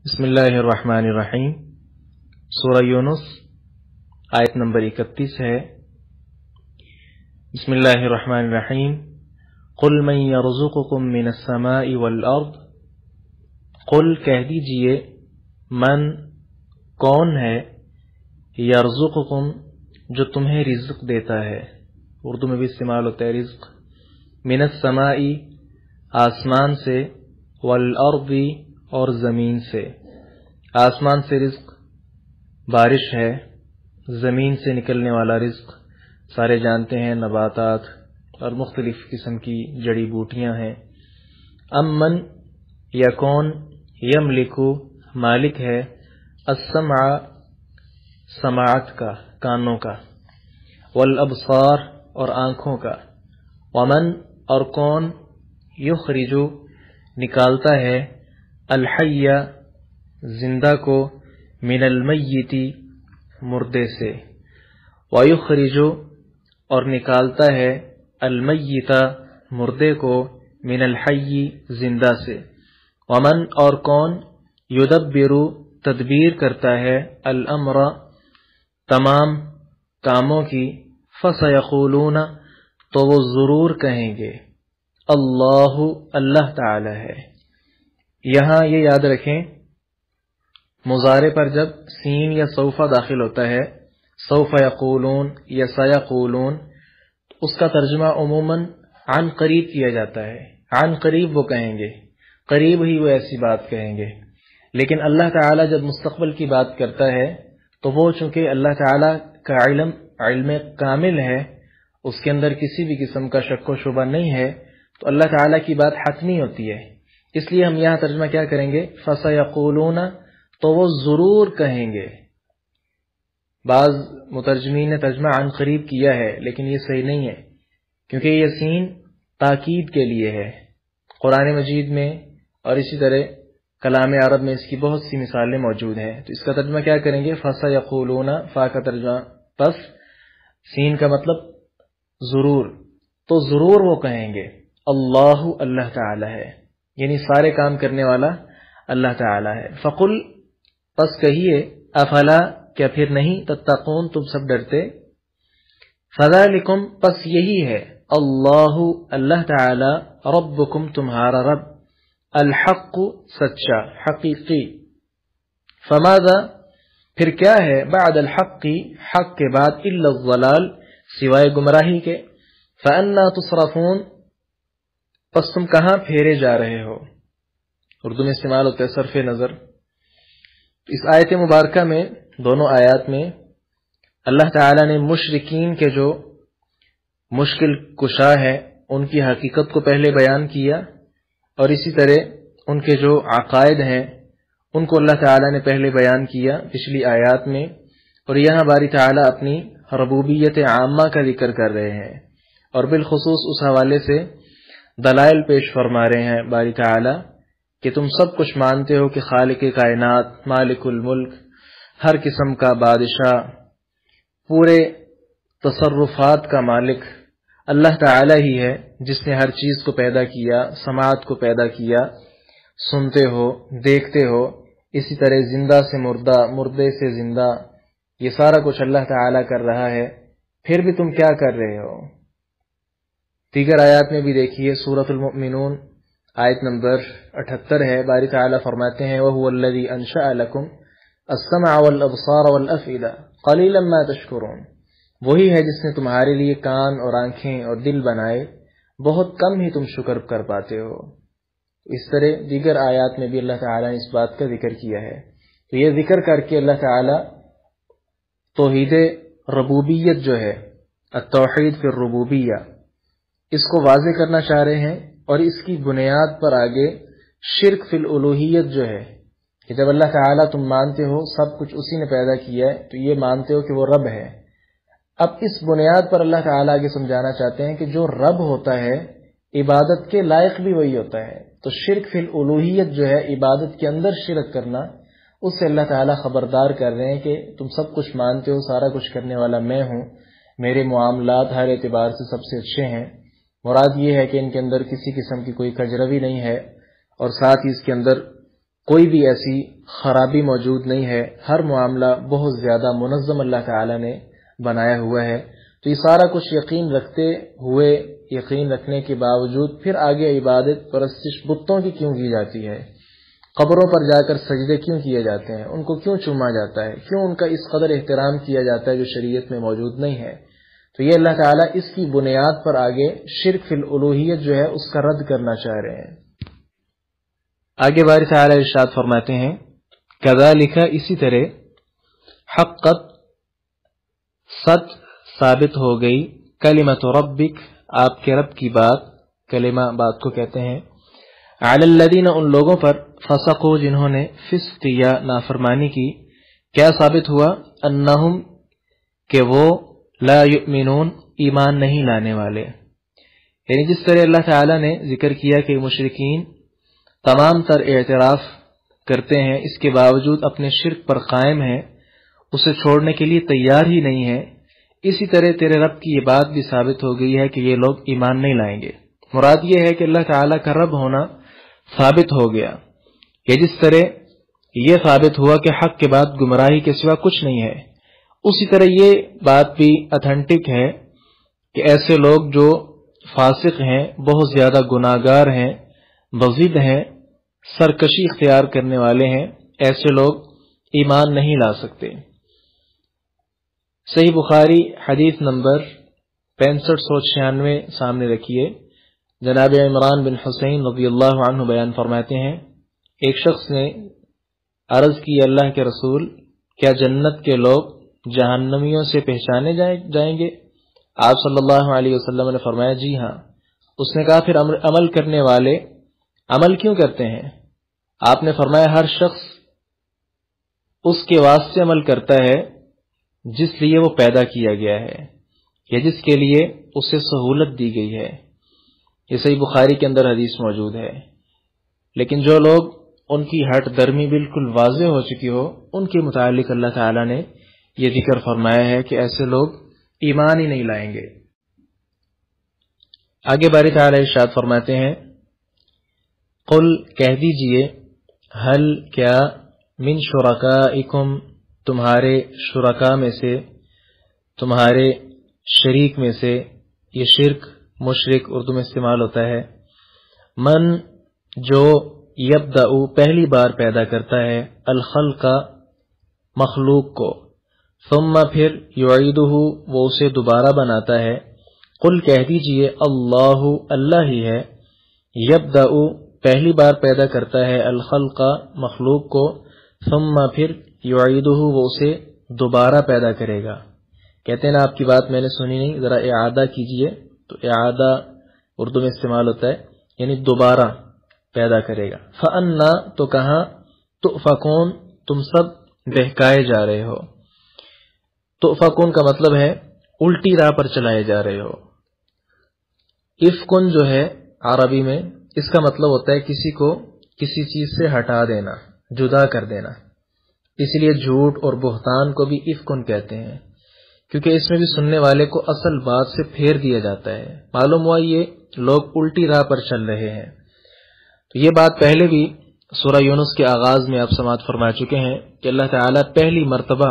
بسم اللہ الرحمن الرحیم۔ سورہ یونس آیت نمبر 31 ہے۔ بسم اللہ الرحمن الرحیم۔ قل من یرزقکم من السماء والارض، قل کہہ دیجئے من کون ہے، یرزقکم جو تمہیں رزق دیتا ہے، اردو میں بھی استعمال ہوتا ہے رزق، من السماء آسمان سے، والارض اور زمین سے۔ آسمان سے رزق بارش ہے، زمین سے نکلنے والا رزق سارے جانتے ہیں، نباتات اور مختلف قسم کی جڑی بوٹیاں ہیں۔ امن یا کون، یملکو مالک ہے، السمع سماعت کا، کانوں کا، والابصار اور آنکھوں کا، ومن اور کون، یخرجو نکالتا ہے، الحی زندہ کو، من المیت مردے سے، ویخرج اور نکالتا ہے، المیت مردے کو، من الحی زندہ سے، ومن اور کون، یدبر تدبیر کرتا ہے، الامر تمام کاموں کی، فسیقولون تو وہ ضرور کہیں گے، اللہ اللہ تعالی ہے۔ یہاں یہ یاد رکھیں، مضارع پر جب سین یا سوف داخل ہوتا ہے، سوف یقولون یا سیقولون، اس کا ترجمہ عموماً عن قریب کیا جاتا ہے، عن قریب وہ کہیں گے، قریب ہی وہ ایسی بات کہیں گے۔ لیکن اللہ تعالیٰ جب مستقبل کی بات کرتا ہے تو وہ چونکہ اللہ تعالیٰ کا علم کامل ہے، اس کے اندر کسی بھی قسم کا شک و شبہ نہیں ہے، تو اللہ تعالیٰ کی بات حتمی ہوتی ہے۔ اس لیے ہم یہاں ترجمہ کیا کریں گے، فَسَيَقُولُونَ تو وہ ضرور کہیں گے۔ بعض مترجمین نے ترجمہ عن قریب کیا ہے، لیکن یہ صحیح نہیں ہے، کیونکہ یہ سین تاکید کے لیے ہے۔ قرآن مجید میں اور اسی طرح کلام عرب میں اس کی بہت سی مثالیں موجود ہیں، تو اس کا ترجمہ کیا کریں گے، فَسَيَقُولُونَ، فا کا ترجمہ پس، سین کا مطلب ضرور، تو ضرور وہ کہیں گے، اللہ اللہ تعالی ہے، یعنی سارے کام کرنے والا اللہ تعالی ہے۔ فقل پس کہیے، افلا کیا پھر نہیں، تتقون تم سب ڈرتے، فذالکم پس یہی ہے، اللہ اللہ تعالی، ربکم تمہارا رب، الحق سچا حقیقی، فماذا پھر کیا ہے، بعد الحق حق کے بعد، الا الضلال سوائے گمراہی کے، فانا تصرفون پس تم کہاں پھیرے جا رہے ہو، اردو میں استعمال ہوتا ہے صرف نظر۔ اس آیت مبارکہ میں، دونوں آیات میں اللہ تعالیٰ نے مشرکین کے جو مشکل کشا ہے ان کی حقیقت کو پہلے بیان کیا، اور اسی طرح ان کے جو عقائد ہیں ان کو اللہ تعالیٰ نے پہلے بیان کیا پچھلی آیات میں، اور یہاں باری تعالیٰ اپنی ربوبیت عامہ کا ذکر کر رہے ہیں، اور بالخصوص اس حوالے سے دلائل پیش فرما رہے ہیں باری تعالیٰ کہ تم سب کچھ مانتے ہو کہ خالق کائنات، مالک الملک، ہر قسم کا بادشاہ، پورے تصرفات کا مالک اللہ تعالی ہی ہے، جس نے ہر چیز کو پیدا کیا، سماعت کو پیدا کیا، سنتے ہو، دیکھتے ہو، اسی طرح زندہ سے مردہ، مردے سے زندہ، یہ سارا کچھ اللہ تعالی کر رہا ہے، پھر بھی تم کیا کر رہے ہو۔ دیگر آیات میں بھی دیکھیے، سورۃ المؤمنون آیت نمبر 78 ہے، باری تعالیٰ فرماتے ہیں، وَهُوَ الَّذِي أَنشَأَ لَكُمْ السَّمْعَ وَالْأَبْصَارَ وَالْأَفْئِدَةَ قَلِيلًا مَا تَشْكُرُونَ، وہی ہے جس نے تمہارے لیے کان اور آنکھیں اور دل بنائے، بہت کم ہی تم شکر کر پاتے ہو۔ اس طرح دیگر آیات میں بھی اللہ تعالیٰ نے اس بات کا ذکر کیا ہے۔ تو یہ ذکر کر کے اللہ تعالیٰ توحید ربوبیت جو ہے، التوحید فی الربوبیہ، اس کو واضح کرنا چاہ رہے ہیں، اور اس کی بنیاد پر آگے شرک فی الالوہیت جو ہے، کہ جب اللہ تعالیٰ تم مانتے ہو سب کچھ اسی نے پیدا کیا ہے، تو یہ مانتے ہو کہ وہ رب ہے۔ اب اس بنیاد پر اللہ تعالیٰ آگے سمجھانا چاہتے ہیں کہ جو رب ہوتا ہے عبادت کے لائق بھی وہی ہوتا ہے، تو شرک فی الالوہیت جو ہے، عبادت کے اندر شرک کرنا، اس سے اللہ تعالیٰ خبردار کر رہے ہیں کہ تم سب کچھ مانتے ہو، سارا کچھ کرنے والا میں ہوں، میرے معاملات ہر اعتبار سے سب سے اچھے ہیں، مراد یہ ہے کہ ان کے اندر کسی قسم کی کوئی کجروی نہیں ہے، اور ساتھ ہی اس کے اندر کوئی بھی ایسی خرابی موجود نہیں ہے، ہر معاملہ بہت زیادہ منظم اللہ تعالی نے بنایا ہوا ہے۔ تو یہ سارا کچھ یقین رکھتے ہوئے، یقین رکھنے کے باوجود پھر آگے عبادت پرستش بتوں کی کیوں کی جاتی ہے؟ قبروں پر جا کر سجدے کیوں کیے جاتے ہیں؟ ان کو کیوں چوما جاتا ہے؟ کیوں ان کا اس قدر احترام کیا جاتا ہے جو شریعت میں موجود نہیں ہے؟ تو یہ اللہ تعالیٰ اس کی بنیاد پر آگے شرک فی الالوہیت جو ہے اس کا رد کرنا چاہ رہے ہیں۔ آگے باری تعالیٰ ارشاد فرماتے ہیں کذالک، اسی طرح حقت سچ ثابت ہو گئی، کلمۃ ربک، آپ کے رب کی بات، کلمہ بات کو کہتے ہیں، علی الذین، ان لوگوں پر، فسقوا، جنہوں نے فسق کیا، نافرمانی کی، کیا ثابت ہوا؟ انہم، کہ وہ، لا یؤمنون، ایمان نہیں لانے والے۔ یعنی جس طرح اللہ تعالیٰ نے ذکر کیا کہ مشرکین تمام تر اعتراف کرتے ہیں، اس کے باوجود اپنے شرک پر قائم ہیں، اسے چھوڑنے کے لیے تیار ہی نہیں ہے، اسی طرح تیرے رب کی یہ بات بھی ثابت ہو گئی ہے کہ یہ لوگ ایمان نہیں لائیں گے۔ مراد یہ ہے کہ اللہ تعالیٰ کا رب ہونا ثابت ہو گیا، کہ جس طرح یہ ثابت ہوا کہ حق کے بعد گمراہی کے سوا کچھ نہیں ہے، اسی طرح یہ بات بھی اتھینٹک ہے کہ ایسے لوگ جو فاسق ہیں، بہت زیادہ گناہگار ہیں، بغض ہیں، سرکشی اختیار کرنے والے ہیں، ایسے لوگ ایمان نہیں لا سکتے۔ صحیح بخاری حدیث نمبر 6596 سامنے رکھیے، جناب عمران بن حسین رضی اللہ عنہ بیان فرماتے ہیں، ایک شخص نے عرض کی، اللہ کے رسول، کیا جنت کے لوگ جہنمیوں سے پہچانے جائیں گے؟ آپ صلی اللہ علیہ وسلم نے فرمایا، جی ہاں۔ اس نے کہا، پھر عمل کرنے والے عمل کیوں کرتے ہیں؟ آپ نے فرمایا، ہر شخص اس کے واسطے عمل کرتا ہے جس لیے وہ پیدا کیا گیا ہے، یا جس کے لیے اسے سہولت دی گئی ہے۔ یہ صحیح بخاری کے اندر حدیث موجود ہے۔ لیکن جو لوگ ان کی ہٹ درمی بالکل واضح ہو چکی ہو، ان کے متعلق اللہ تعالیٰ نے یہ ذکر فرمایا ہے کہ ایسے لوگ ایمان ہی نہیں لائیں گے۔ آگے باری تعالیٰ ارشاد فرماتے ہیں، قل، کہہ دیجئے، ہل، کیا، من شرکائکم، تمہارے شرکاء میں سے، تمہارے شریک میں سے، یہ شرک، مشرک اردو میں استعمال ہوتا ہے، من، جو، یبدأ، پہلی بار پیدا کرتا ہے، الخلق، مخلوق کو، ثم، پھر، یعیدہ، وہ اسے دوبارہ بناتا ہے۔ قل، کہہ دیجئے، اللہ، اللہ ہی ہے، یبدأ، پہلی بار پیدا کرتا ہے، الخلق، مخلوق کو، ثم، پھر، یعیدہ، وہ اسے دوبارہ پیدا کرے گا۔ کہتے ہیں نا، آپ کی بات میں نے سنی نہیں، ذرا اعادہ کیجئے، تو اعادہ اردو میں استعمال ہوتا ہے، یعنی دوبارہ پیدا کرے گا۔ فَأَنَّا، تو کہاں، تُؤْفَكُونَ، تم سب بہکائے جا رہے ہو۔ تُؤْفَكُونَ کا مطلب ہے الٹی راہ پر چلائے جا رہے ہو۔ افکن جو ہے عربی میں، اس کا مطلب ہوتا ہے کسی کو کسی چیز سے ہٹا دینا، جدا کر دینا۔ اسی لیے جھوٹ اور بہتان کو بھی افکن کہتے ہیں، کیونکہ اس میں بھی سننے والے کو اصل بات سے پھیر دیا جاتا ہے، معلوم ہوا یہ لوگ الٹی راہ پر چل رہے ہیں۔ تو یہ بات پہلے بھی سورہ یونس کے آغاز میں آپ سماعت فرما چکے ہیں کہ اللہ تعالیٰ پہلی مرتبہ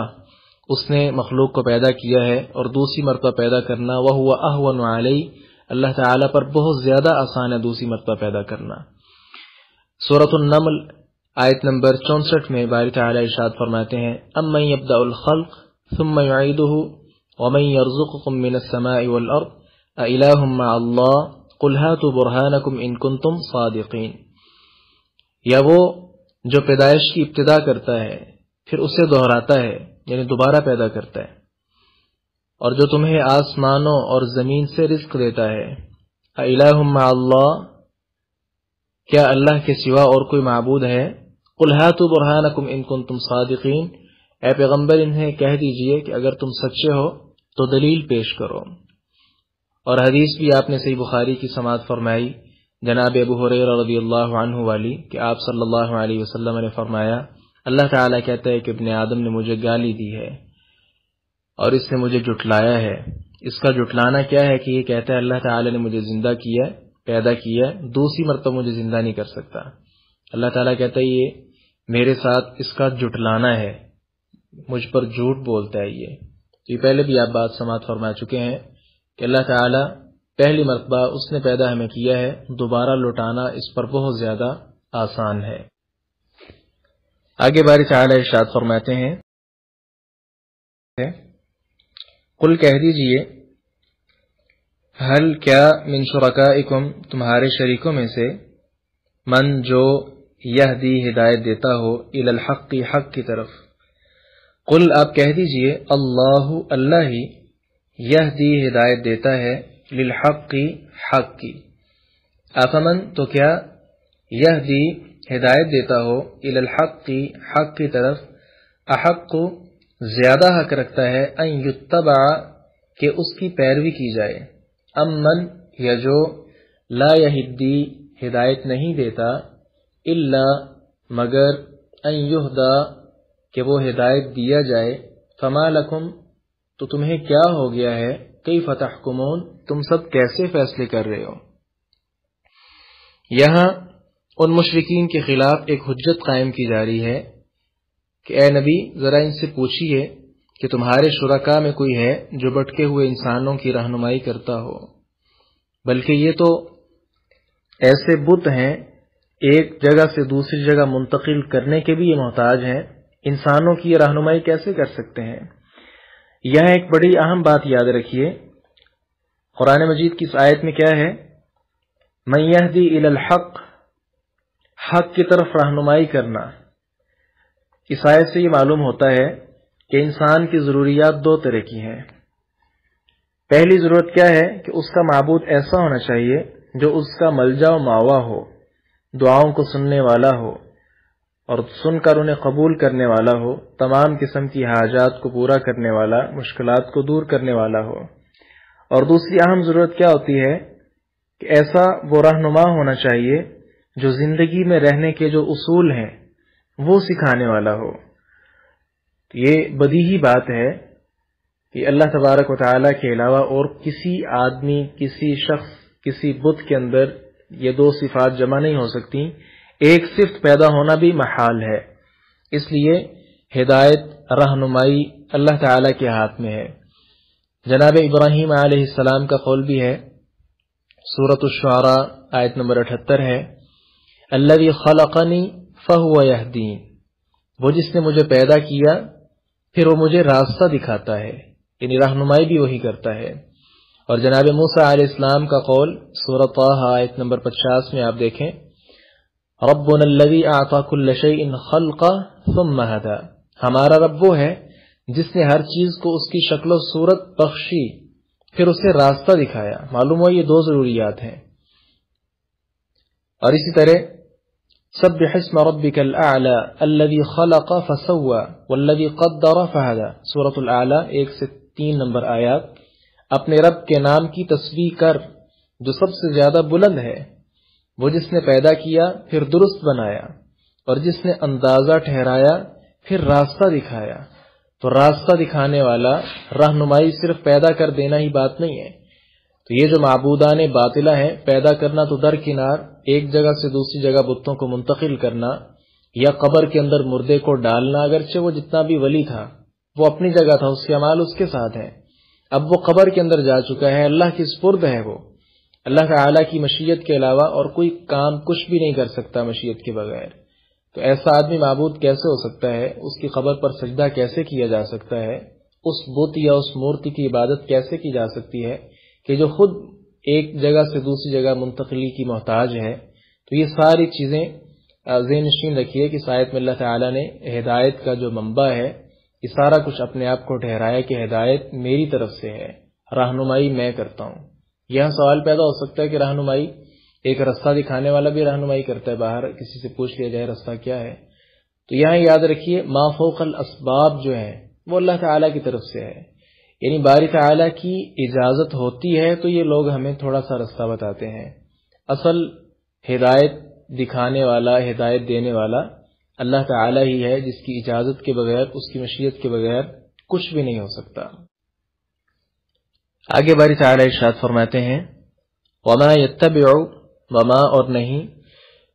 اس نے مخلوق کو پیدا کیا ہے، اور دوسری مرتبہ پیدا کرنا وَهُوَ أَهْوَنُ عَلَيْهِ، اللہ تعالیٰ پر بہت زیادہ آسان ہے دوسری مرتبہ پیدا کرنا۔ سورۃ النمل آیت نمبر 64 میں باری تعالیٰ ارشاد فرماتے ہیں، أَمَّن يَبْدَأُ الْخَلْقَ ثُمَّ يُعِيدُهُ وَمَن يَرْزُقُكُم مِّنَ السَّمَاءِ وَالْأَرْضِ أَإِلَٰهٌ مَّعَ اللَّهِ قُلْ هَاتُوا بُرْهَانَكُمْ إِن كُنتُمْ صَادِقِينَ، یا وہ جو پیدائش کی ابتدا کرتا ہے پھر اسے دہراتا ہے، یعنی دوبارہ پیدا کرتا ہے، اور جو تمہیں آسمانوں اور زمین سے رزق دیتا ہے، أَإِلَٰهٌ مَّعَ اللَّهِ، کیا اللہ کے سوا اور کوئی معبود ہے؟ قُلْ هَاتُوا بُرْهَانَكُمْ إِن كُنتُمْ صَادِقِينَ، اے پیغمبر انہیں کہہ دیجئے کہ اگر تم سچے ہو تو دلیل پیش کرو۔ اور حدیث بھی آپ نے صحیح بخاری کی سماعت فرمائی، جناب ابو ہریرہ رضی اللہ عنہ والی، کہ آپ صلی اللہ علیہ وسلم نے فرمایا، اللہ تعالیٰ کہتا ہے کہ ابن آدم نے مجھے گالی دی ہے اور اس نے مجھے جھٹلایا ہے۔ اس کا جھٹلانا کیا ہے کہ یہ کہتا ہے اللہ تعالیٰ نے مجھے زندہ کیا، پیدا کیا، دوسری مرتبہ مجھے زندہ نہیں کر سکتا۔ اللہ تعالیٰ کہتا ہے میرے ساتھ اس کا جھٹلانا ہے، مجھ پر جھوٹ بولتا ہے یہ پہلے بھی آپ بات سماعت فرما چکے ہیں کہ اللہ تعالیٰ پہلی مرتبہ اس نے پیدا ہمیں کیا ہے، دوبارہ لوٹانا اس پر بہت زیادہ آسان ہے۔ آگے باری تعالیٰ ارشاد فرماتے ہیں، قل کہہ دیجئے، ہل کیا من شرکائکم تمہارے شریکوں میں سے، من جو یہدی ہدایت دیتا ہو الی الحق حق کی طرف، قل آپ کہہ دیجئے اللہ اللہ ہی یہدی ہدایت دیتا ہے للحق حق کی، افمن تو کیا یہدی ہدایت دیتا ہو الی الحق حق کی طرف، احق زیادہ حق رکھتا ہے ان یتبع کہ اس کی پیروی کی جائے، امن یا جو لا یہدی ہدایت نہیں دیتا الا مگر ان یہدا کہ وہ ہدایت دیا جائے، فما لکم تو تمہیں کیا ہو گیا ہے، کیف تحکمون تم سب کیسے فیصلے کر رہے ہو۔ یہاں ان مشرکین کے خلاف ایک حجت قائم کی جا رہی ہے کہ اے نبی ذرا ان سے پوچھیے کہ تمہارے شرکاء میں کوئی ہے جو بھٹکے ہوئے انسانوں کی رہنمائی کرتا ہو، بلکہ یہ تو ایسے بت ہیں ایک جگہ سے دوسری جگہ منتقل کرنے کے بھی یہ محتاج ہیں، انسانوں کی یہ رہنمائی کیسے کر سکتے ہیں۔ یہاں ایک بڑی اہم بات یاد رکھیے، قرآن مجید کی اس آیت میں کیا ہے، من یہدی الی الحق، حق کی طرف رہنمائی کرنا۔ اس آیت سے یہ معلوم ہوتا ہے کہ انسان کی ضروریات دو طرح کی ہیں۔ پہلی ضرورت کیا ہے کہ اس کا معبود ایسا ہونا چاہیے جو اس کا ملجا و ماوا ہو، دعاؤں کو سننے والا ہو اور سن کر انہیں قبول کرنے والا ہو، تمام قسم کی حاجات کو پورا کرنے والا، مشکلات کو دور کرنے والا ہو۔ اور دوسری اہم ضرورت کیا ہوتی ہے کہ ایسا وہ رہنما ہونا چاہیے جو زندگی میں رہنے کے جو اصول ہیں وہ سکھانے والا ہو۔ یہ بدیہی بات ہے کہ اللہ تبارک و تعالیٰ کے علاوہ اور کسی آدمی، کسی شخص، کسی بت کے اندر یہ دو صفات جمع نہیں ہو سکتی، ایک صفت پیدا ہونا بھی محال ہے۔ اس لیے ہدایت، رہنمائی اللہ تعالیٰ کے ہاتھ میں ہے۔ جناب ابراہیم علیہ السلام کا قول بھی ہے، سورۃ الشعراء آیت نمبر 78 ہے، الذی خلقنی فہو یہدین، وہ جس نے مجھے پیدا کیا پھر وہ مجھے راستہ دکھاتا ہے، یعنی رہنمائی بھی وہی کرتا ہے۔ اور جناب موسیٰ علیہ السلام کا قول سورۃ طٰہٰ آیت نمبر 50 میں آپ دیکھیں، ربنا الذی اعطی کل شیء خلقہ ثم ہدی، ہمارا رب وہ ہے جس نے ہر چیز کو اس کی شکل و صورت بخشی پھر اسے راستہ دکھایا۔ معلوم ہوا یہ دو ضروریات ہیں۔ اور اسی طرح سبح اسم ربک الاعلی الذی خلق فسوی والذی قدر فہدی، سورۃ الاعلی 1 سے 3 نمبر آیات، اپنے رب کے نام کی تسبیح کر جو سب سے زیادہ بلند ہے، وہ جس نے پیدا کیا پھر درست بنایا، اور جس نے اندازہ ٹھہرایا پھر راستہ دکھایا۔ تو راستہ دکھانے والا، رہنمائی صرف پیدا کر دینا ہی بات نہیں ہے۔ تو یہ جو معبودان باطلہ ہیں، پیدا کرنا تو درکنار، ایک جگہ سے دوسری جگہ بتوں کو منتقل کرنا یا قبر کے اندر مردے کو ڈالنا، اگرچہ وہ جتنا بھی ولی تھا وہ اپنی جگہ تھا، اس کے اعمال اس کے ساتھ ہیں، اب وہ قبر کے اندر جا چکا ہے، اللہ کی سپرد ہے، وہ اللہ تعالیٰ کی مشیت کے علاوہ اور کوئی کام کچھ بھی نہیں کر سکتا مشیت کے بغیر۔ تو ایسا آدمی معبود کیسے ہو سکتا ہے؟ اس کی قبر پر سجدہ کیسے کیا جا سکتا ہے؟ اس بت یا اس مورتی کی عبادت کیسے کی جا سکتی ہے کہ جو خود ایک جگہ سے دوسری جگہ منتقلی کی محتاج ہے؟ تو یہ ساری چیزیں ذہن نشین رکھیے کہ اس آیت میں اللہ تعالیٰ نے ہدایت کا جو منبع ہے، یہ سارا کچھ اپنے آپ کو ٹھہرایا کہ ہدایت میری طرف سے ہے، رہنمائی میں کرتا ہوں۔ یہاں سوال پیدا ہو سکتا ہے کہ رہنمائی، ایک راستہ دکھانے والا بھی رہنمائی کرتا ہے، باہر کسی سے پوچھ لیا جائے راستہ کیا ہے؟ تو یہاں یاد رکھیے ما فوق الاسباب جو ہے وہ اللہ تعالیٰ کی طرف سے ہے، یعنی باری تعالیٰ کی اجازت ہوتی ہے تو یہ لوگ ہمیں تھوڑا سا راستہ بتاتے ہیں۔ اصل ہدایت دکھانے والا، ہدایت دینے والا اللہ تعالیٰ ہی ہے، جس کی اجازت کے بغیر، اس کی مشیت کے بغیر کچھ بھی نہیں ہو سکتا۔ آگے باری تعالیٰ ارشاد فرماتے ہیں، وما یتبع، وما اور نہیں،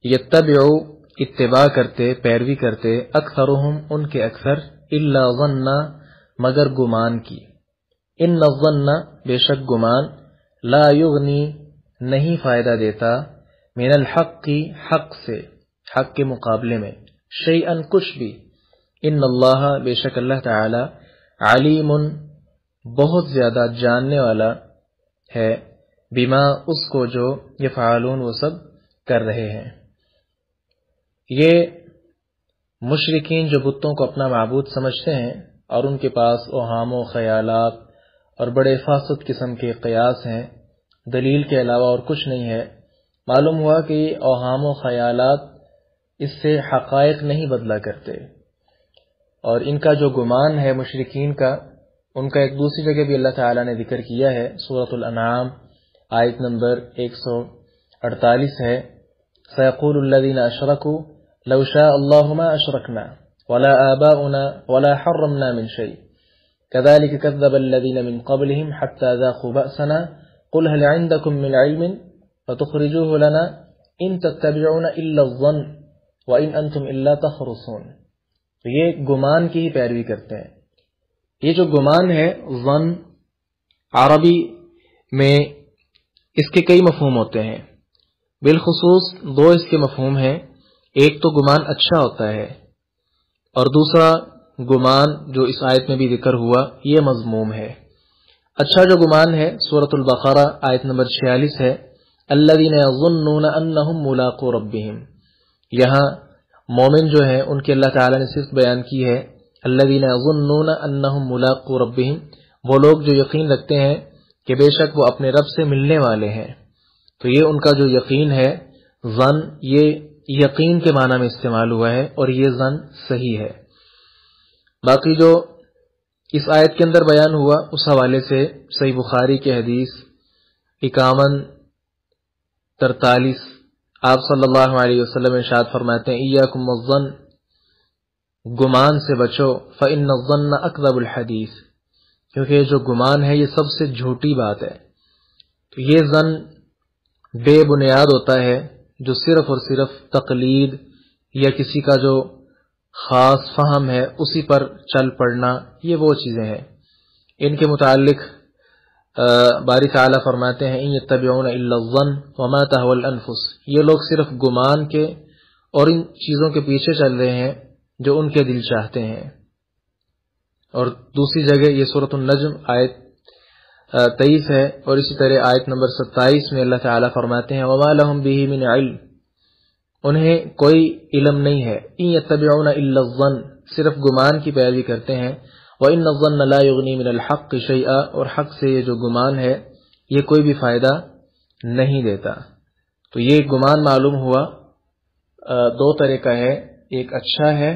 یتبع اتباع کرتے، پیروی کرتے، اکثرہم ان کے اکثر، الا ظن مگر گمان کی، ان الظن بے شک گمان، لا یغنی نہیں فائدہ دیتا، من الحق کی حق سے، حق کے مقابلے میں، شیئا کچھ بھی، ان اللہ بے شک اللہ تعالی علیم بہت زیادہ جاننے والا ہے، بما اس کو جو یفعلون وہ سب کر رہے ہیں۔ یہ مشرکین جو بتوں کو اپنا معبود سمجھتے ہیں اور ان کے پاس اوہام و خیالات اور بڑے فاسد قسم کے قیاس ہیں، دلیل کے علاوہ اور کچھ نہیں ہے، معلوم ہوا کہ اوہام و خیالات اس سے حقائق نہیں بدلا کرتے، اور ان کا جو گمان ہے مشرکین کا، ان کا ایک دوسری جگہ بھی اللہ تعالیٰ نے ذکر کیا ہے، سورۃ الانعام آیت نمبر 148 ہے، سَيَقُولُ الَّذِينَ أَشْرَكُوا لَوْ شَاءَ اللَّهُ مَا أَشْرَكْنَا وَلَا آبَاؤُنَا وَلَا حَرَّمْنَا مِنْ شَيْءٍ كَذَلِكَ كَذَّبَ الَّذِينَ مِنْ قَبْلِهِمْ حَتَّى ذَاقُوا بَأْسَنَا قُلْ هَلْ عِندَكُم مِّنْ عِلْمٍ فَتُخْرِجُوهُ لَنَا إِن تَتَّبِعُونَ إِلَّا الظَّنَّ وَإِنْ أَنْتُمْ إِلَّا تَخْرُصُونَ۔ تو یہ گمان کی ہی پیروی کرتے ہیں۔ یہ جو گمان ہے ظن، عربی میں اس کے کئی مفہوم ہوتے ہیں، بالخصوص دو اس کے مفہوم ہیں، ایک تو گمان اچھا ہوتا ہے اور دوسرا گمان جو اس آیت میں بھی ذکر ہوا یہ مذموم ہے۔ اچھا جو گمان ہے سورۃ البقرہ آیت نمبر 46 ہے، الذین یظنون انہم ملاقو ربہم، یہاں مومن جو ہیں ان کے اللہ تعالیٰ نے صرف بیان کی ہے الذین یظنون انہم ملاقو ربہم، وہ لوگ جو یقین رکھتے ہیں کہ بے شک وہ اپنے رب سے ملنے والے ہیں، تو یہ ان کا جو یقین ہے ظن، یہ یقین کے معنی میں استعمال ہوا ہے اور یہ ظن صحیح ہے۔ باقی جو اس آیت کے اندر بیان ہوا اس حوالے سے صحیح بخاری کے حدیث 51-43 آپ صلی اللہ علیہ وسلم ارشاد فرماتے ہیں ایاکم والظن، گمان سے بچو، فإن الظن اکذب الحدیث، کیونکہ جو گمان ہے یہ سب سے جھوٹی بات ہے۔ تو یہ ظن بے بنیاد ہوتا ہے، جو صرف اور صرف تقلید یا کسی کا جو خاص فہم ہے اسی پر چل پڑنا، یہ وہ چیزیں ہیں۔ ان کے متعلق باری تعالیٰ فرماتے ہیں ان یتبعون الا الظن وما تهوى الانفس، یہ لوگ صرف گمان کے اور ان چیزوں کے پیچھے چل رہے ہیں جو ان کے دل چاہتے ہیں۔ اور دوسری جگہ یہ سورۃ النجم آیت 23 ہے، اور اسی طرح آیت نمبر 27 میں اللہ تعالیٰ فرماتے ہیں وما لهم به من علم، انہیں کوئی علم نہیں ہے، ان یتبعون الا الظن، صرف گمان کی پیروی کرتے ہیں، وان الظن لا یغنی من الحق شیئا، اور حق سے یہ جو گمان ہے یہ کوئی بھی فائدہ نہیں دیتا۔ تو یہ گمان معلوم ہوا دو طرح کا ہے، ایک اچھا ہے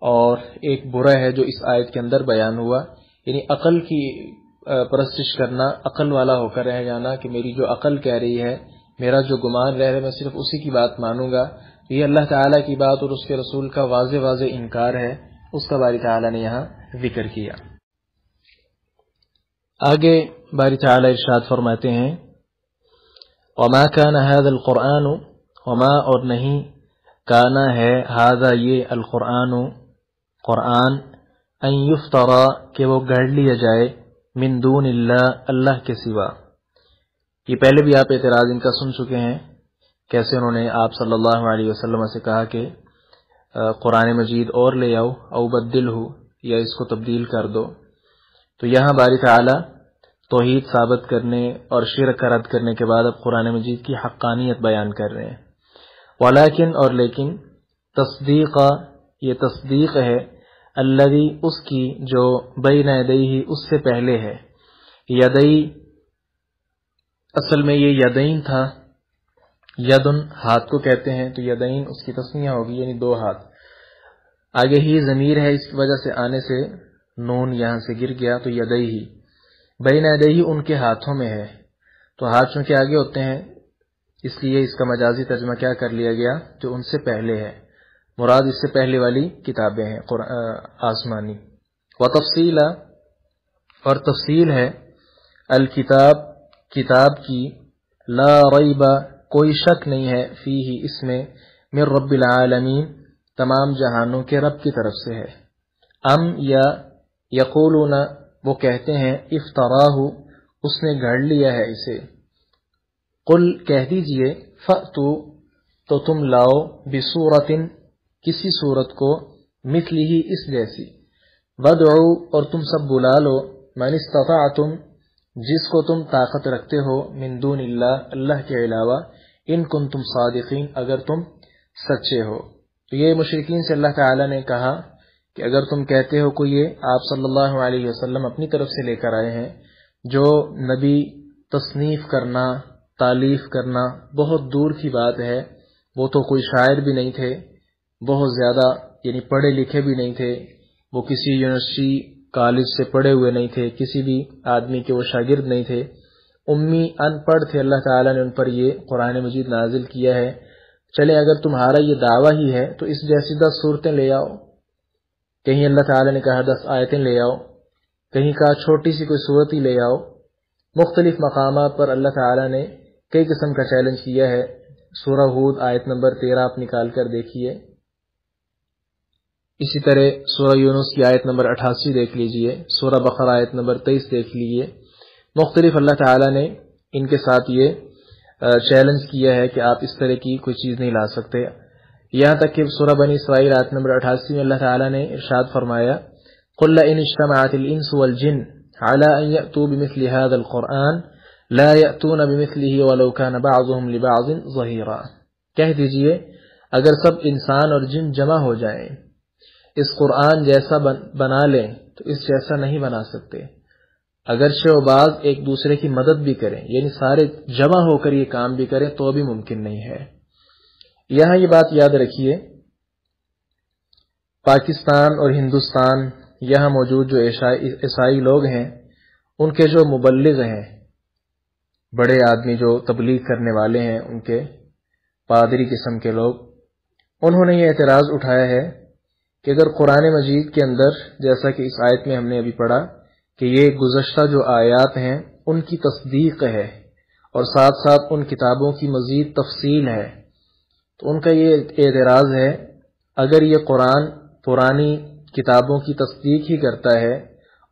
اور ایک برا ہے جو اس آیت کے اندر بیان ہوا، یعنی عقل کی پرستش کرنا، عقل والا ہو کر رہ جانا کہ میری جو عقل کہہ رہی ہے، میرا جو گمان رہ رہا ہے میں صرف اسی کی بات مانوں گا، یہ اللہ تعالیٰ کی بات اور اس کے رسول کا واضح واضح انکار ہے، اس کا باری تعالیٰ نے یہاں ذکر کیا۔ آگے باری تعالیٰ ارشاد فرماتے ہیں وما كان هذا القرآن، وما اور نہیں، کانا ہے، هذا یہ، القرآن قرآن، ان یفترا کہ وہ گڑھ لیا جائے، من دون اللہ اللہ کے سوا۔ یہ پہلے بھی آپ اعتراض ان کا سن چکے ہیں، کیسے انہوں نے آپ صلی اللہ علیہ وسلم سے کہا کہ قرآن مجید اور لے آؤ، او بدل ہو، یا اس کو تبدیل کر دو۔ تو یہاں باری تعالیٰ توحید ثابت کرنے اور شرک کا رد کرنے کے بعد اب قرآن مجید کی حقانیت بیان کر رہے ہیں۔ ولیکن اور لیکن، تصدیق یہ تصدیق ہے، الذی اس کی جو بین یدیہ اس سے پہلے ہے، یدئی اصل میں یہ یدین تھا، یدن ہاتھ کو کہتے ہیں، تو یدین اس کی تسنیہ ہوگی یعنی دو ہاتھ، آگے ہی ضمیر ہے اس کی وجہ سے آنے سے نون یہاں سے گر گیا، تو یدئی ہی، بین یدیہ ان کے ہاتھوں میں ہے، تو ہاتھ چونکہ آگے ہوتے ہیں اس لیے اس کا مجازی ترجمہ کیا کر لیا گیا، جو ان سے پہلے ہے، مراد اس سے پہلے والی کتابیں ہیں آسمانی۔ وتفصیل اور تفصیل ہے، الکتاب کتاب کی، لا ریب کوئی شک نہیں ہے، فیہ اس میں، من رب العالمین تمام جہانوں کے رب کی طرف سے ہے. ام یا یقولون وہ کہتے ہیں افتراہ اس نے گھڑ لیا ہے اسے. قل کہہ دیجئے فأتو تو تم لاؤ بصورت کسی صورت کو مثلہ اس جیسی. ودعو اور تم سب بلا لو من استطعتم جس کو تم طاقت رکھتے ہو من دون اللہ اللہ کے علاوہ ان کنتم صادقین اگر تم سچے ہو. تو یہ مشرکین سے اللہ تعالی نے کہا کہ اگر تم کہتے ہو کوئی یہ آپ صلی اللہ علیہ وسلم اپنی طرف سے لے کر آئے ہیں جو نبی تصنیف کرنا تالیف کرنا بہت دور کی بات ہے، وہ تو کوئی شاعر بھی نہیں تھے، بہت زیادہ یعنی پڑھے لکھے بھی نہیں تھے، وہ کسی یونیورسٹی کالج سے پڑھے ہوئے نہیں تھے، کسی بھی آدمی کے وہ شاگرد نہیں تھے، امی ان پڑھ تھے. اللہ تعالیٰ نے ان پر یہ قرآن مجید نازل کیا ہے. چلے اگر تمہارا یہ دعویٰ ہی ہے تو اس جیسی 10 صورتیں لے آؤ. کہیں اللہ تعالیٰ نے کہا 10 آیتیں لے آؤ، کہیں کہا چھوٹی سی کوئی صورت ہی لے آؤ. مختلف مقامات پر اللہ تعالیٰ نے کئی قسم کا چیلنج کیا ہے. سورہ ہود آیت نمبر 13 آپ نکال کر دیکھیے. اسی طرح سورہ یونس کی آیت نمبر 88 دیکھ لیجئے، سورہ بقرہ آیت نمبر 23 دیکھ لیجئے. مختلف اللہ تعالیٰ نے ان کے ساتھ یہ چیلنج کیا ہے کہ آپ اس طرح کی کوئی چیز نہیں لا سکتے. یہاں تک کہ سورہ بنی اسرائیل آیت نمبر 88 میں اللہ تعالیٰ نے ارشاد فرمایا قُلْ لَئِنِ اجْتَمَعَتِ الْإِنسُ وَالْجِنُّ عَلَىٰ أَن يَأْتُوا بِمِثْلِ هَٰذَا الْقُرْآنِ لَا يَأْتُونَ بِمِثْلِهِ وَلَوْ كَانَ بَعْضُهُمْ لِبَعْضٍ ظَهِيرًا. کہہ دیجئے اگر سب انسان اور جن جمع ہو جائیں اس قرآن جیسا بنا لیں تو اس جیسا نہیں بنا سکتے، اگرچہ وہ بعض ایک دوسرے کی مدد بھی کریں، یعنی سارے جمع ہو کر یہ کام بھی کریں تو بھی ممکن نہیں ہے. یہاں یہ بات یاد رکھیے، پاکستان اور ہندوستان یہاں موجود جو عیسائی لوگ ہیں ان کے جو مبلغ ہیں، بڑے آدمی جو تبلیغ کرنے والے ہیں، ان کے پادری قسم کے لوگ، انہوں نے یہ اعتراض اٹھایا ہے کہ اگر قرآن مجید کے اندر جیسا کہ اس آیت میں ہم نے ابھی پڑھا کہ یہ گزشتہ جو آیات ہیں ان کی تصدیق ہے اور ساتھ ساتھ ان کتابوں کی مزید تفصیل ہے، تو ان کا یہ اعتراض ہے اگر یہ قرآن پرانی کتابوں کی تصدیق ہی کرتا ہے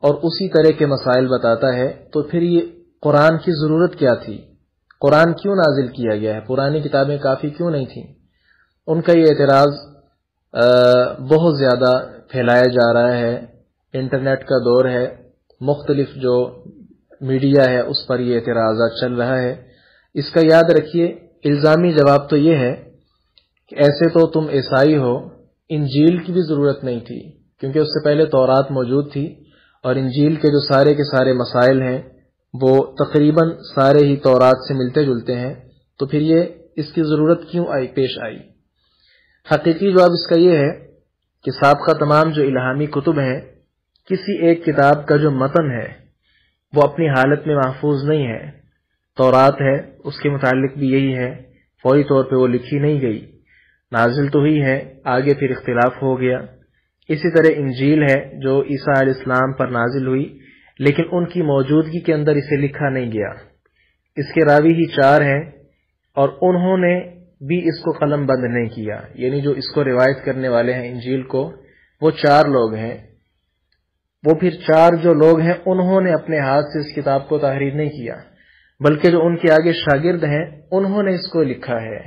اور اسی طرح کے مسائل بتاتا ہے تو پھر یہ قرآن کی ضرورت کیا تھی؟ قرآن کیوں نازل کیا گیا ہے؟ پرانی کتابیں کافی کیوں نہیں تھیں؟ ان کا یہ اعتراض بہت زیادہ پھیلایا جا رہا ہے. انٹرنیٹ کا دور ہے، مختلف جو میڈیا ہے اس پر یہ اعتراضات چل رہا ہے. اس کا یاد رکھیے الزامی جواب تو یہ ہے کہ ایسے تو تم عیسائی ہو، انجیل کی بھی ضرورت نہیں تھی کیونکہ اس سے پہلے تورات موجود تھی اور انجیل کے جو سارے کے سارے مسائل ہیں وہ تقریباً سارے ہی تورات سے ملتے جلتے ہیں، تو پھر یہ اس کی ضرورت کیوں پیش آئی؟ حقیقی جواب اس کا یہ ہے کہ سابقہ تمام جو الہامی کتب ہیں، کسی ایک کتاب کا جو متن ہے وہ اپنی حالت میں محفوظ نہیں ہے. تورات ہے اس کے متعلق بھی یہی ہے، فوری طور پہ وہ لکھی نہیں گئی، نازل تو ہوئی ہے، آگے پھر اختلاف ہو گیا. اسی طرح انجیل ہے جو عیسیٰ علیہ السلام پر نازل ہوئی لیکن ان کی موجودگی کے اندر اسے لکھا نہیں گیا. اس کے راوی ہی 4 ہیں اور انہوں نے بھی اس کو قلم بند نہیں کیا، یعنی جو اس کو روایت کرنے والے ہیں انجیل کو وہ 4 لوگ ہیں. وہ پھر 4 جو لوگ ہیں انہوں نے اپنے ہاتھ سے اس کتاب کو تحریر نہیں کیا بلکہ جو ان کے آگے شاگرد ہیں انہوں نے اس کو لکھا ہے.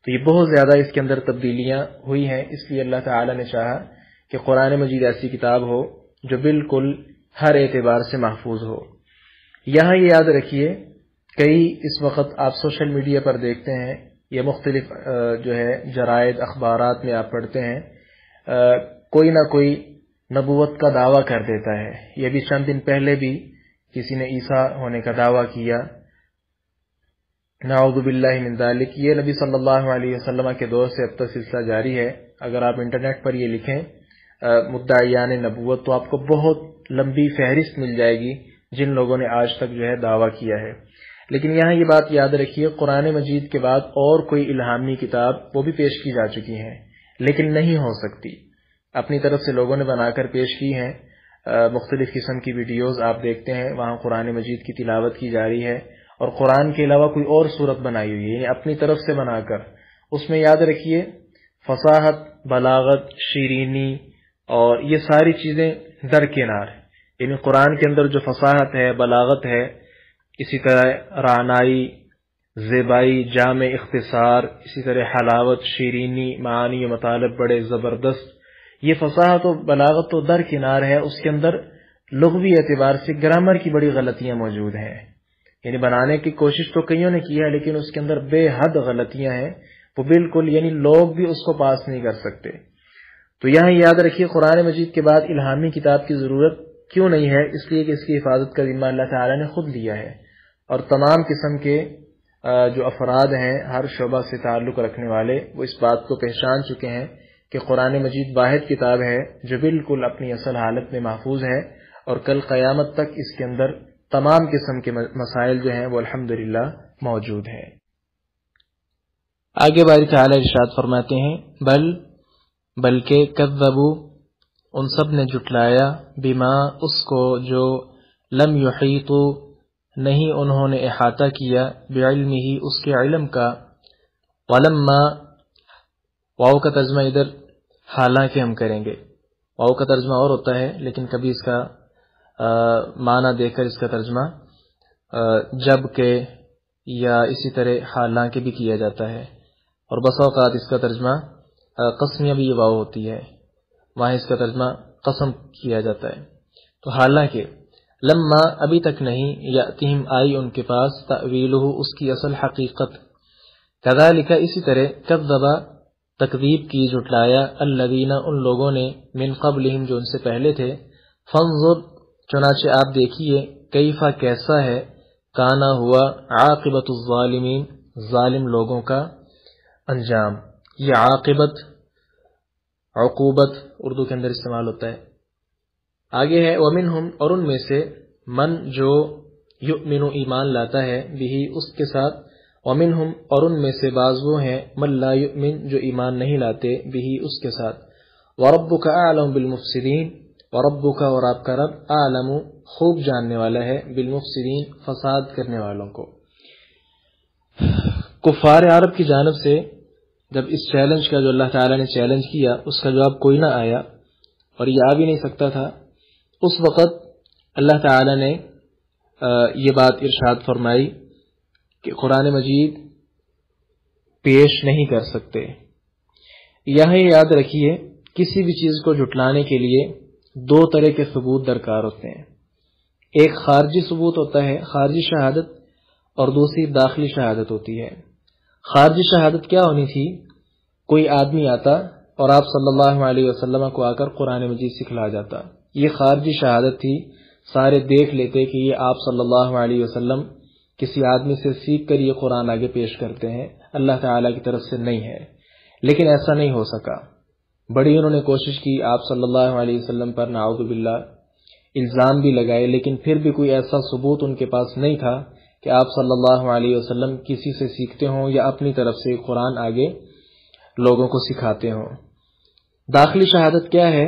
تو یہ بہت زیادہ اس کے اندر تبدیلیاں ہوئی ہیں، اس لیے اللہ تعالی نے چاہا کہ قرآن مجید ایسی کتاب ہو جو بالکل ہر اعتبار سے محفوظ ہو. یہاں یہ یاد رکھیے کئی اس وقت آپ سوشل میڈیا پر دیکھتے ہیں یا مختلف جو ہے جرائد اخبارات میں آپ پڑھتے ہیں، کوئی نہ کوئی نبوت کا دعویٰ کر دیتا ہے. یہ بھی چند دن پہلے بھی کسی نے عیسیٰ ہونے کا دعویٰ کیا، نعوذ باللہ من ذالک. یہ نبی صلی اللہ علیہ وسلم کے دور سے اب تک سلسلہ جاری ہے. اگر آپ انٹرنیٹ پر یہ لکھیں مدعیان نبوت تو آپ کو بہت لمبی فہرست مل جائے گی جن لوگوں نے آج تک جو ہے دعویٰ کیا ہے. لیکن یہاں یہ بات یاد رکھیے قرآن مجید کے بعد اور کوئی الہامی کتاب وہ بھی پیش کی جا چکی ہیں لیکن نہیں ہو سکتی. اپنی طرف سے لوگوں نے بنا کر پیش کی ہیں، مختلف قسم کی ویڈیوز آپ دیکھتے ہیں، وہاں قرآن مجید کی تلاوت کی جا رہی ہے اور قرآن کے علاوہ کوئی اور صورت بنائی ہوئی ہے، یعنی اپنی طرف سے بنا کر اس میں یاد رکھیے فصاحت، بلاغت، شیرینی اور یہ ساری چیزیں درکنار ہیں، یعنی قرآن کے اندر جو فصاحت ہے، بلاغت ہے، اسی طرح رعنائی، زیبائی، جامع اختصار، اسی طرح حلاوت، شیرینی، معانی و مطالب بڑے زبردست، یہ فصاحت و بلاغت تو درکنار ہے، اس کے اندر لغوی اعتبار سے گرامر کی بڑی غلطیاں موجود ہیں، یعنی بنانے کی کوشش تو کئیوں نے کی ہے لیکن اس کے اندر بے حد غلطیاں ہیں، وہ بالکل یعنی لوگ بھی اس کو پاس نہیں کر سکتے۔ تو یہاں یاد رکھیے قرآن مجید کے بعد الہامی کتاب کی ضرورت کیوں نہیں ہے، اس لیے کہ اس کی حفاظت کا ذمہ اللہ تعالیٰ نے خود لیا ہے، اور تمام قسم کے جو افراد ہیں ہر شعبہ سے تعلق رکھنے والے، وہ اس بات کو پہچان چکے ہیں کہ قرآن مجید واحد کتاب ہے جو بالکل اپنی اصل حالت میں محفوظ ہے، اور کل قیامت تک اس کے اندر تمام قسم کے مسائل جو ہیں وہ الحمدللہ موجود ہیں۔ آگے باری تعالیٰ ارشاد فرماتے ہیں بلکہ کذبوا، ان سب نے جھٹلایا، بما، اس کو جو لم یحیطوا، نہیں انہوں نے احاطہ کیا، بعلمہ، اس کے علم کا، ولما، واو کا ترجمہ ادھر حالانکہ ہم کریں گے، واو کا ترجمہ اور ہوتا ہے لیکن کبھی اس کا معنی دے کر اس کا ترجمہ جب کہ یا اسی طرح حالانکہ بھی کیا جاتا ہے، اور بسا اوقات اس کا ترجمہ قسمیہ بھی واو ہوتی ہے، وہاں اس کا ترجمہ قسم کیا جاتا ہے۔ تو حالانکہ، لما، ابھی تک نہیں، یاتہم، آئی ان کے پاس، تأویلہ، اس کی اصل حقیقت، کذالک، اسی طرح، کذب، تکذیب کی، جھٹلایا، الذین، ان لوگوں نے، من قبلہم، جو ان سے پہلے تھے، فانظر، چنانچہ آپ دیکھیے، کیفا، کیسا ہے، کانا، ہوا، عاقبت الظالمین، ظالم لوگوں کا انجام۔ یہ عاقبت، عقوبت اردو کے اندر استعمال ہوتا ہے۔ آگے ہے ومنہم، اور ان میں سے، من، جو، یؤمن، ایمان لاتا ہے، بھی، اس کے ساتھ، ومنہم، اور ان میں سے بعض وہ ہیں، من لا یؤمن، جو ایمان نہیں لاتے، بھی، اس کے ساتھ، وربک اعلم بالمفسدین، وربک، اور آپ کا رب، اعلم، خوب جاننے والا ہے، بالمفسدین، فساد کرنے والوں کو۔ کفار عرب کی جانب سے جب اس چیلنج کا جو اللہ تعالیٰ نے چیلنج کیا اس کا جواب کوئی نہ آیا، اور یہ آ بھی نہیں سکتا تھا، اس وقت اللہ تعالیٰ نے یہ بات ارشاد فرمائی کہ قرآن مجید پیش نہیں کر سکتے۔ یہاں یاد رکھیے کسی بھی چیز کو جھٹلانے کے لیے دو طرح کے ثبوت درکار ہوتے ہیں، ایک خارجی ثبوت ہوتا ہے، خارجی شہادت، اور دوسری داخلی شہادت ہوتی ہے۔ خارجی شہادت کیا ہونی تھی؟ کوئی آدمی آتا اور آپ صلی اللہ علیہ وسلم کو آ کر قرآن مجید سکھلا جاتا، یہ خارجی شہادت تھی، سارے دیکھ لیتے کہ یہ آپ صلی اللہ علیہ وسلم کسی آدمی سے سیکھ کر یہ قرآن آگے پیش کرتے ہیں، اللہ تعالیٰ کی طرف سے نہیں ہے۔ لیکن ایسا نہیں ہو سکا، بڑی انہوں نے کوشش کی آپ صلی اللہ علیہ وسلم پر، نعوذ باللہ، الزام بھی لگائے، لیکن پھر بھی کوئی ایسا ثبوت ان کے پاس نہیں تھا کہ آپ صلی اللہ علیہ وسلم کسی سے سیکھتے ہوں یا اپنی طرف سے قرآن آگے لوگوں کو سکھاتے ہوں۔ داخلی شہادت کیا ہے؟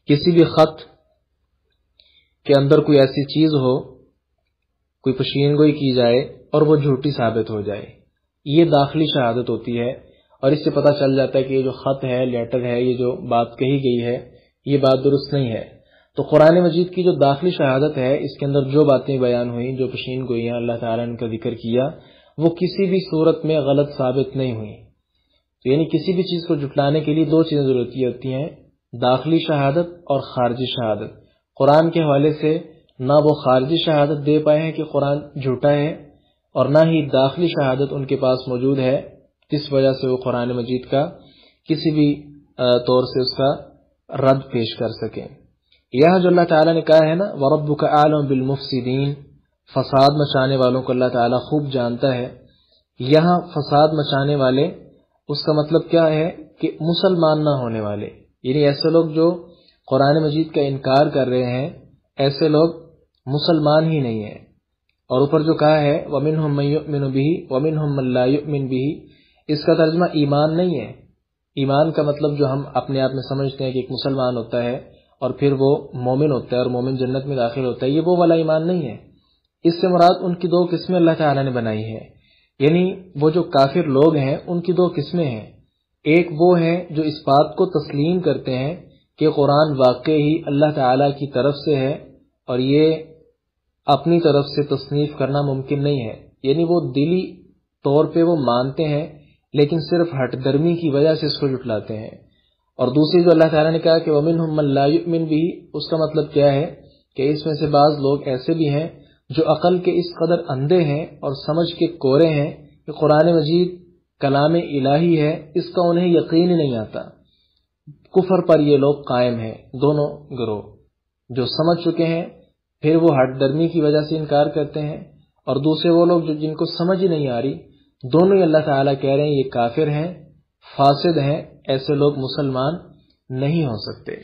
کسی بھی خط کے اندر کوئی ایسی چیز ہو، کوئی پشین گوئی کی جائے اور وہ جھوٹی ثابت ہو جائے، یہ داخلی شہادت ہوتی ہے، اور اس سے پتہ چل جاتا ہے کہ یہ جو خط ہے، لیٹر ہے، یہ جو بات کہی گئی ہے یہ بات درست نہیں ہے۔ تو قرآن مجید کی جو داخلی شہادت ہے، اس کے اندر جو باتیں بیان ہوئیں، جو پشین گوئیاں اللہ تعالیٰ نے ان کا ذکر کیا، وہ کسی بھی صورت میں غلط ثابت نہیں ہوئی۔ تو یعنی کسی بھی چیز کو جھٹلانے کے لیے دو چیزیں ضروری ہوتی ہیں، داخلی شہادت اور خارجی شہادت۔ قرآن کے حوالے سے نہ وہ خارجی شہادت دے پائے ہیں کہ قرآن جھوٹا ہے، اور نہ ہی داخلی شہادت ان کے پاس موجود ہے جس وجہ سے وہ قرآن مجید کا کسی بھی طور سے اس کا رد پیش کر سکیں۔ یہاں جو اللہ تعالیٰ نے کہا ہے نا وَرَبُّكَ أَعْلَمُ بِالْمُفْسِدِينَ، فساد مچانے والوں کو اللہ تعالیٰ خوب جانتا ہے، یہاں فساد مچانے والے اس کا مطلب کیا ہے کہ مسلمان نہ ہونے والے، یعنی ایسے لوگ جو قرآن مجید کا انکار کر رہے ہیں، ایسے لوگ مسلمان ہی نہیں ہیں۔ اور اوپر جو کہا ہے وَمِنْهُمْ مَن يُؤْمِنُ بِهِ وَمِنْهُمْ مَن لَا يُؤْمِنُ بِهِ، اس کا ترجمہ ایمان نہیں ہے۔ ایمان کا مطلب جو ہم اپنے آپ میں سمجھتے ہیں کہ ایک مسلمان ہوتا ہے اور پھر وہ مومن ہوتا ہے اور مومن جنت میں داخل ہوتا ہے، یہ وہ والا ایمان نہیں ہے۔ اس سے مراد ان کی دو قسمیں اللہ تعالیٰ نے بنائی ہے، یعنی وہ جو کافر لوگ ہیں ان کی دو قسمیں ہیں، ایک وہ ہیں جو اس بات کو تسلیم کرتے ہیں کہ قرآن واقعی اللہ تعالی کی طرف سے ہے اور یہ اپنی طرف سے تصنیف کرنا ممکن نہیں ہے، یعنی وہ دلی طور پہ وہ مانتے ہیں لیکن صرف ہٹ درمی کی وجہ سے اس کو جھٹلاتے ہیں۔ اور دوسری جو اللہ تعالیٰ نے کہا کہ وَمِنْهُمْ مَن لَا يُؤْمِنْ بِهِ، اس کا مطلب کیا ہے کہ اس میں سے بعض لوگ ایسے بھی ہیں جو عقل کے اس قدر اندھے ہیں اور سمجھ کے کورے ہیں کہ قرآن مجید کلام الہی ہے، اس کا انہیں یقین ہی نہیں آتا۔ کفر پر یہ لوگ قائم ہیں، دونوں گروہ، جو سمجھ چکے ہیں پھر وہ ہٹ درمی کی وجہ سے انکار کرتے ہیں، اور دوسرے وہ لوگ جن کو سمجھ ہی نہیں آ رہی۔ دونوں ہی اللہ تعالیٰ کہہ رہے ہیں یہ کافر ہیں، فاسد ہیں، ایسے لوگ مسلمان نہیں ہو سکتے۔